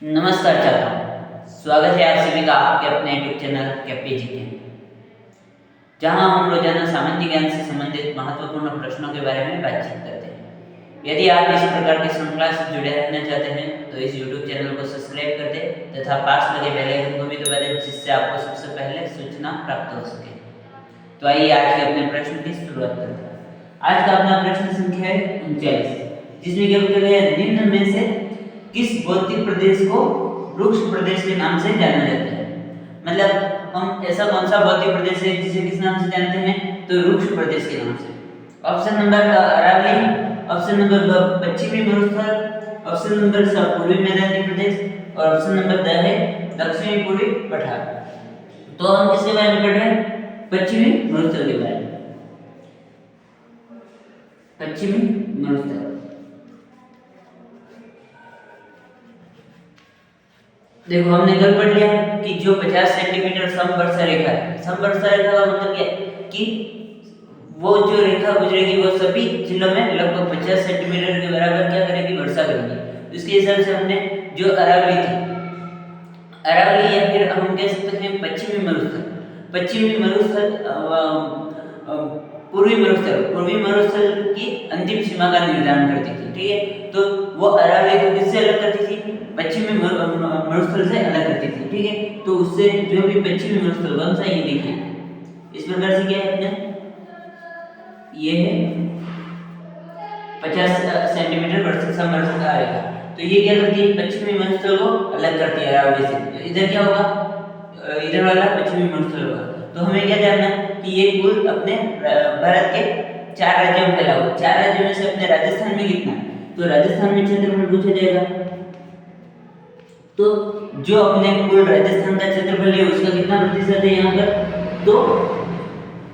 नमस्कार छात्रों, स्वागत है आप सभी का आपके अपने यूट्यूब चैनल कैपेजी के, जहां हम रोजाना सामान्य ज्ञान से संबंधित महत्वपूर्ण प्रश्नों के बारे में बातचीत करते हैं। यदि आप इस प्रकार की श्रृंखला से जुड़े रहना चाहते हैं तो इस यूट्यूब चैनल को सब्सक्राइब कर दें तथा पास लगे बेल आइकन को भी दबा दें, जिससे आपको सबसे पहले सूचना प्राप्त हो सके। तो आइए आज के अपने प्रश्न की शुरुआत करते हैं। आज का अपना प्रश्न संख्या है 39, जिसमें क्या पूछा गया है, निम्न में से किस भौतिक प्रदेश को रुक्ष प्रदेश के नाम से जाना जाता है। मतलब हम ऐसा कौन सा भौतिक प्रदेश है जिसे किस नाम से जानते हैं, तो रुक्ष प्रदेश के नाम से। Option number Aravali, option number ब पश्चिमी मरुस्थल, ऑप्शन नंबर स पूर्वी मैदानी प्रदेश और ऑप्शन नंबर द है दक्षिणी पूर्वी पठार। तो हम किसके बारे में पढ़ रहे हैं, पश्चिमी मरुस्थल के बारे में। पश्चिमी मरुस्थल, देखो हमने कल पढ़ लिया कि जो 50 सेंटीमीटर समवर्षा रेखा है, समवर्षा रेखा का मतलब क्या है कि वो जो रेखा गुजरेगी वो सभी जिलों में लगभग 50 सेंटीमीटर के बराबर क्या करेगी, वर्षा करेगी। इसके हिसाब से हमने जो अरावली थी, अरावली या फिर हम कह सकते हैं पश्चिमी मरुस्थल, पश्चिमी मरुस्थल पूर्वी मरुस्थल की अंतिम सीमा का निर्धारण करती थी। ठीक है, तो वो अरावली को किससे अलग करती थी, पश्चिमी मरुस्थल से अलग करती थी। ठीक है, तो उससे जो भी पश्चिमी मरुस्थल कौन सा, ये देखिए इस प्रकार से क्या है अपने, ये है 50 सेंटीमीटर समवर्षा का आएगा। तो ये क्या करती है, पश्चिमी मरुस्थल को अलग करती है अरावली से। इधर क्या होगा, इधर वाला पश्चिमी मरुस्थल होगा। तो हमें क्या जानना है कि ये कुल अपने भारत के 4 राज्यों में फैला हुआ, 4 राज्यों में से अपने राजस्थान में कितना, तो राजस्थान में क्षेत्रफल पूछा जाएगा। तो जो अपने कुल राजस्थान का क्षेत्रफल है उसका कितना प्रतिशत है यहाँ पर, तो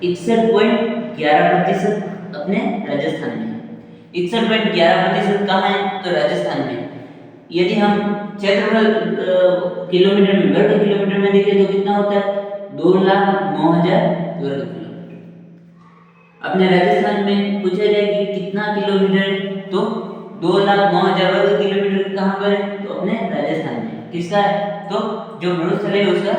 61.11% अपने राजस्थान में। 61.11% कहाँ है, तो राजस्थान में। यदि हम क्षेत्रफल किलोमीटर में, वर्ग किलोमीटर में देखें तो कितना होता है, 2,09,000 वर्ग किलोमीटर। अपने राजस्थान में पूछा जाए कि कितना किलोमीटर है, तो 2,09,000 वर्ग किलोमीटर कहाँ पर है, तो अपने राजस्थान में। किसका है, तो जो मरुस्थल है उसका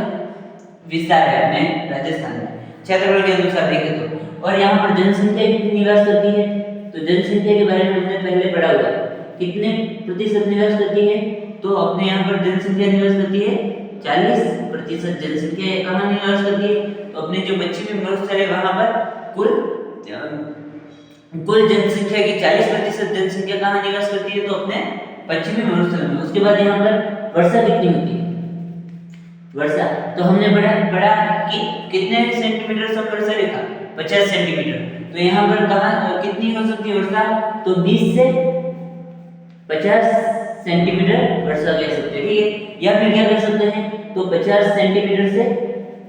विस्तार है अपने राजस्थान में क्षेत्रफल के अनुसार देखें तो। और यहाँ पर जनसंख्या कितनी निवास करती है, तो जनसंख्या के बारे में हमने पहले पढ़ा हुआ है, कितने प्रतिशत निवास करती है, तो अपने यहाँ पर जनसंख्या निवास करती है 40% जनसंख्या कहाँ निवास करती है, तो अपने जो पश्चिमी मरुस्थल है वहां पर कुल जनसंख्या की 40% जनसंख्या कहाँ निवास करती है, तो अपने पश्चिमी मरुस्थल में। उसके बाद यहाँ पर वर्षा कितनी होती है, वर्षा तो हमने पढ़ा कि कितने सेंटीमीटर समवर्षा रेखा, 50 सेंटीमीटर। तो यहाँ पर कहाँ कितनी हो सकती है वर्षा, तो 20 से 50 सेंटीमीटर वर्षा कह सकते हैं। ठीक है, या फिर क्या कर सकते हैं, तो 50 सेंटीमीटर से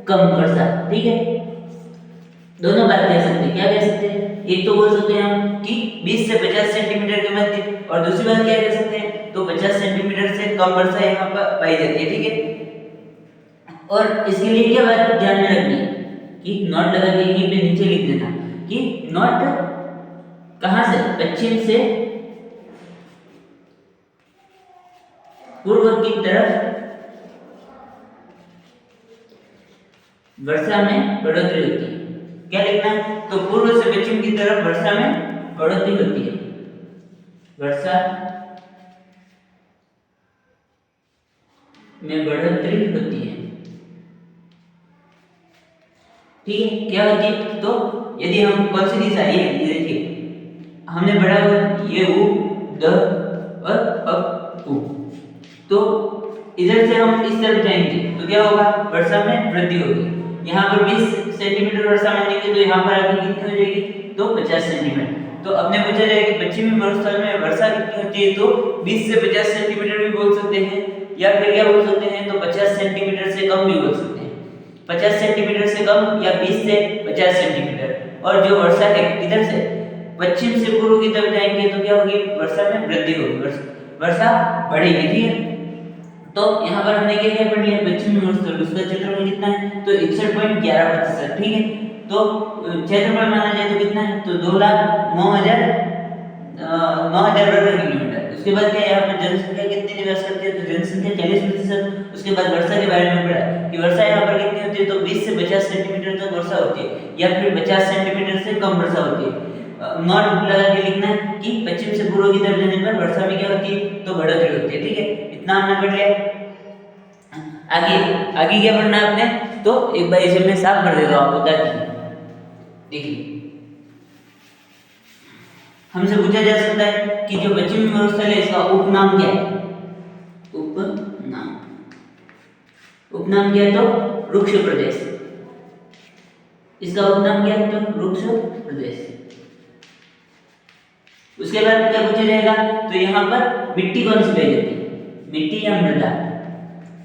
कम वर्षा। ठीक है, दोनों बात कह सकते हैं। क्या कह सकते हैं, एक तो बोल सकते हैं हम कि 20 से 50 सेंटीमीटर के मध्य, और दूसरी बात क्या कह सकते हैं, तो 50 सेंटीमीटर से कम वर्षा यहाँ पर पाई जाती है। ठीक है, और इसके लिए क्या बात ध्यान में रखनी है कि नोट लगा के यहीं पे नीचे लिख देना कि नोट कहां से, पश्चिम से पूर्व की तरफ वर्षा में बढ़ोतरी होती है। क्या लिखना है, तो पूर्व से पश्चिम की तरफ वर्षा में बढ़ोतरी होती है, वर्षा में बढ़ोतरी होती है। ठीक है, क्या होती है, तो यदि हम कौन सी दिशा, ये देखिए हमने पढ़ा ये उ द और अब उ, तो इधर से हम इस तरफ जाएंगे तो क्या होगा, वर्षा में वृद्धि होगी। यहाँ पर 20 सेंटीमीटर वर्षा मानेंगे तो यहाँ पर आगे कितनी हो जाएगी, तो 50 सेंटीमीटर। तो अपने पूछा जाए कि पश्चिमी मरुस्थल में वर्षा कितनी होती है, तो 20 से 50 सेंटीमीटर भी बोल सकते हैं, या फिर क्या बोल सकते हैं, तो 50 सेंटीमीटर से कम भी बोल सकते हैं। 50 सेंटीमीटर से कम या 20 से 50 सेंटीमीटर। और जो वर्षा है इधर से पश्चिम से पूर्व की तरफ जाएंगे तो क्या होगी, वर्षा में वृद्धि होगी, वर्षा बढ़ेगी। ठीक है, तो यहाँ पर हमने क्या पढ़ लिया, पश्चिमी मरुस्थल उसका क्षेत्रफल कितना है, तो 61.11%। ठीक है, तो क्षेत्रफल माना जाए तो कितना है, तो 2,09,000 वर्ग किलोमीटर। उसके बाद क्या यहाँ पर जनसंख्या कितनी निवास करती है, तो प्रश्न थे 40%। उसके बाद वर्षा के बारे में पढ़ा कि वर्षा यहाँ पर कितनी होती है, तो 20 से 50 सेंटीमीटर तक वर्षा होती है, या फिर 50 सेंटीमीटर से कम वर्षा होती है। नोट लगा के लिखना है कि पश्चिम से पूर्व की तरफ जाने पर वर्षा में क्या होती है, तो बढ़ोतरी होती है। ठीक है, इतना हमने पढ़ लिया। आगे आगे क्या पढ़ना है आपने, तो एक बार इसे मैं साफ कर देता हूँ आपको ताकि देखिए हमसे पूछा जा सकता है कि जो पश्चिमी मरुस्थल है इसका उपनाम क्या है। उपनाम क्या है, तो रुक्ष प्रदेश। इसका उपनाम क्या है, तो रुक्ष प्रदेश। उसके बाद क्या पूछा जाएगा, तो यहाँ पर मिट्टी कौन सी पाई जाती है, मिट्टी या मृदा।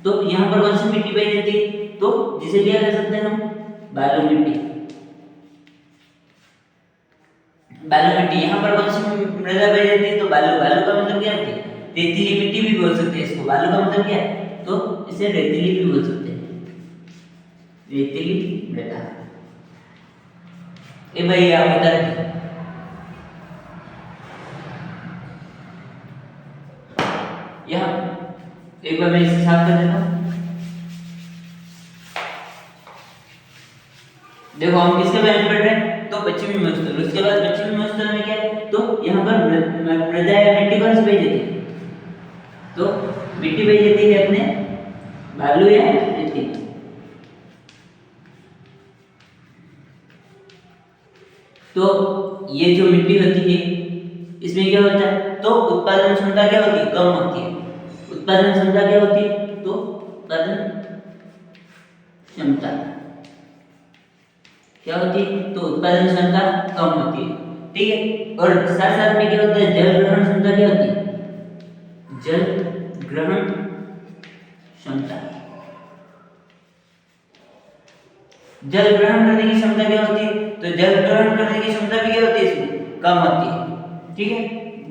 तो यहाँ पर कौन सी मिट्टी पाई जाती है, तो जिसे क्या कह सकते हैं हम, बालू मिट्टी। बालू मिट्टी। यहाँ पर कौन सी मृदा पाई जाती है, तो बालू। बालू का मतलब क्या होती है, रेतीली मिट्टी भी बोल सकते हैं इसको। बालू का मतलब क्या है, तो इसे रेतीली भी बोल सकते हैं, रेतीली मृदा। ए भाई आप बता रहे यहाँ एक बार मैं इसे साफ कर देता हूँ। देखो हम किसके बारे में पढ़ रहे हैं, तो पश्चिमी मरुस्थल। उसके बाद पश्चिमी मरुस्थल में क्या है, तो यहाँ पर मृदा या मिट्टी कौन सी पाई जाती है, तो मिट्टी पाई जाती है अपने बालू या रेती। तो ये जो मिट्टी होती है इसमें क्या होता है, तो उत्पादन क्षमता क्या होती है, कम होती है। उत्पादन क्षमता क्या होती है, तो उत्पादन क्षमता क्या होती है, तो उत्पादन क्षमता कम होती है। ठीक है, और साथ साथ में क्या होता है, जल ग्रहण क्षमता क्या होती है, जल ग्रहण क्षमता। जल ग्रहण करने की क्षमता क्या होती है, तो जल ग्रहण करने की क्षमता भी क्या होती है, इसमें कम होती है। ठीक है,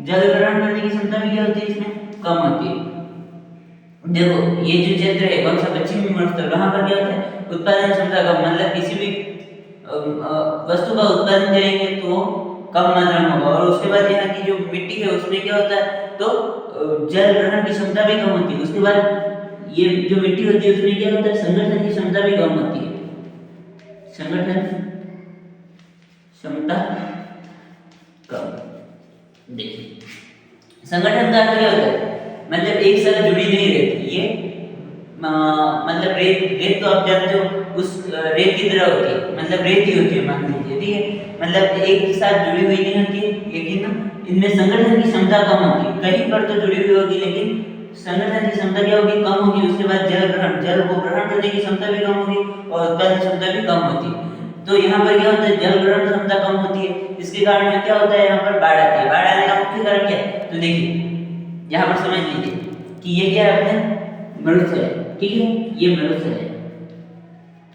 जल ग्रहण करने की क्षमता भी क्या होती है, इसमें कम होती है। देखो ये जो क्षेत्र है कौन सा, पश्चिमी मरुस्थल, वहां पर क्या होता है, उत्पादन क्षमता कम, मतलब किसी भी वस्तु का उत्पादन करेंगे तो वो कम मात्रा में होगा। और उसके बाद यहाँ की जो मिट्टी है उसमें क्या होता है, तो जल ग्रहण की क्षमता भी कम होती है। उसके बाद ये जो मिट्टी होती है उसमें क्या होता है, संगठन की क्षमता भी कम होती है। संगठन क्षमता कम। देखिए संगठन का अर्थ क्या होता है, मतलब एक साथ जुड़ी नहीं रहती ये, मतलब रेत। रेत तो आप जानते हो उस रेत की तरह होती है, मतलब रेत ही होती है मान लीजिए। ठीक है, मतलब एक साथ जुड़ी हुई नहीं होती है, लेकिन इनमें संगठन की क्षमता कम होती है। कहीं पर तो जुड़ी हुई होगी लेकिन संगठन की क्षमता क्या होगी, कम होगी। उसके बाद जल ग्रहण, जल को ग्रहण करने की क्षमता भी कम होगी और उत्पादन क्षमता भी कम होती है। तो यहाँ पर क्या होता है, जल ग्रहण क्षमता कम होती है, इसके कारण क्या होता है, यहाँ पर बाढ़ आती है। बाढ़ आने का मुख्य कारण क्या है, तो देखिए यहाँ पर समझ लीजिए कि ये क्या है, अपने मरुस्थल है। ठीक है, ये मरुस्थल है।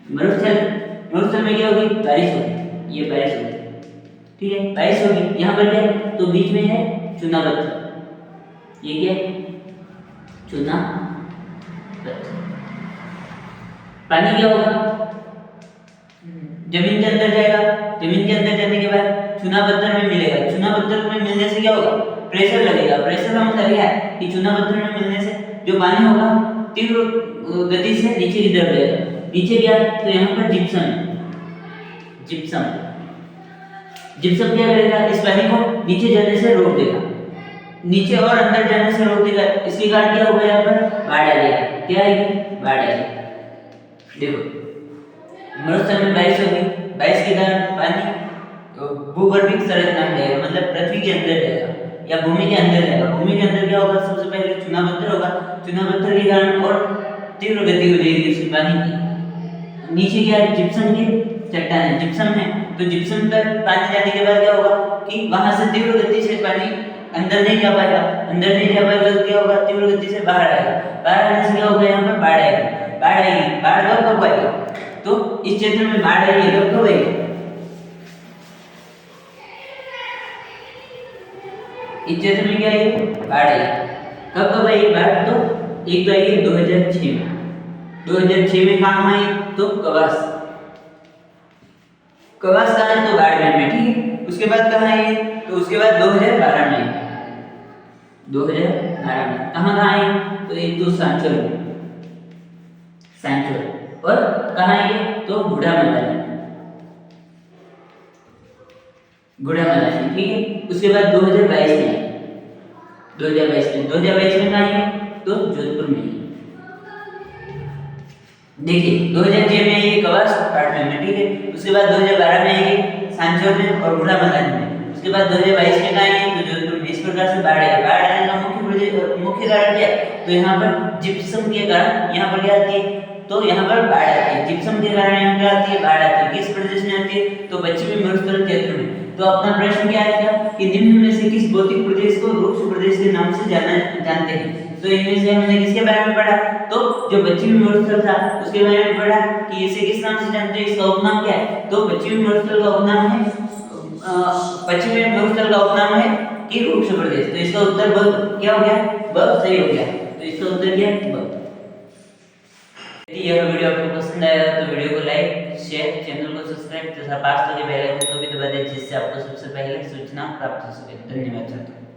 मरुस्थल में क्या होगी, बारिश होगी, ये बारिश होगी। ठीक है, बारिश होगी। यहाँ पर क्या है, तो बीच में है चुना पत्थर। ये क्या है, चुना पत्थर। पानी क्या होगा, जमीन के अंदर जाएगा। जमीन के अंदर जाने के बाद चुना पत्थर में मिलेगा। चुना पत्थर में मिलने से क्या होगा, प्रेशर लगेगा। प्रेशर का मतलब क्या है कि चुना पत्थर में मिलने से जो पानी होगा तीव्र गति से नीचे की तरफ जाएगा। नीचे क्या है, तो यहाँ पर जिप्सम है। जिप्सम जिप्सम क्या करेगा, इस पानी को नीचे जाने से रोक देगा, नीचे और अंदर जाने से रोक देगा। इसके कारण क्या होगा, यहाँ पर बाढ़ आ जाएगी। क्या आएगी, बाढ़ आएगी। देखो मरुस्थल में बारिश होगी, बारिश के कारण पानी भूगर्भिक संरचना में जाएगा, मतलब पृथ्वी के अंदर जाएगा या भूमि के अंदर जाएगा। भूमि के अंदर क्या होगा, सबसे पहले चुना पत्थर होगा। चुना पत्थर के कारण और तीव्र गति हो जाएगी उसकी पानी की। नीचे क्या है, जिप्सम की चट्टान है, जिप्सम है। तो जिप्सम पर पानी जाने के बाद क्या होगा कि वहां से तीव्र गति से पानी अंदर नहीं जा पाएगा। अंदर नहीं जा पाएगा तो क्या होगा, तीव्र गति से बाहर आएगा। बाहर आने से क्या होगा, यहाँ पर बाढ़ आएगी। बाढ़ आएगी, बाढ़ कब आएगी, तो इस क्षेत्र में बाढ़ आई है, कब आएगी, इस क्षेत्र में क्या आई, बाढ़ आई। कब आई बाढ़, तो एक तो आई 2006 में। 2006 में कहाँ आई, तो कवास। कवास कहाँ है, तो बाड़मेर में। ठीक है, उसके बाद कहाँ आई, तो उसके बाद 2012 में। 2012 धारा में। कहाँ कहाँ है? तो एक तो सांचोर में, सांचोर, और कहाँ है? तो गुड़ामलानी, गुड़ामलानी, ठीक है। उसके बाद 2022 में, 2022 में कहाँ है? तो जोधपुर में। देखिए 2006 में ये कवास अपार्टमेंट में, ठीक है। उसके बाद 2012 में ये सांचौर में और गुड़ामलानी में। उसके बाद 2022 में कहाँ है? तो जोधपुर में। इस प्रकार से बाढ़ है। बाढ़ आने का मुख्य कारण क्या है? तो यहाँ पर जिप्सम के कारण यहाँ पर क्या आती है? तो यहाँ पर बाढ़ आती है। जिप्सम के कारण यहाँ क्या आती है? बाढ़ आती है। किस प्रदेश में आती है? तो पश्चिमी मरुस्थल क्षेत्र में। तो अपना प्रश्न क्या आएगा कि निम्न में से किस भौतिक प्रदेश को रूक्ष प्रदेश के नाम से जानते हैं? तो इनमें से हमने किसके बारे में पढ़ा? तो जो पश्चिमी मरुस्थल था उसके बारे में पढ़ा कि इसे किस नाम से जानते हैं, इसका उपनाम क्या है? तो पश्चिमी मरुस्थल का उपनाम है पश्चिमी मरुस्थल का उपनाम है कि रूक्ष प्रदेश। तो इसका उत्तर ब क्या हो गया? ब सही हो गया। तो इसका उत्तर क्या है? ब। यदि यह वीडियो आपको पसंद आया तो वीडियो को लाइक, शेयर, चैनल को सब्सक्राइब तथा पास वाले बेल आइकन को भी दबा दें, जिससे आपको सबसे पहले सूचना प्राप्त हो सके। धन्यवाद।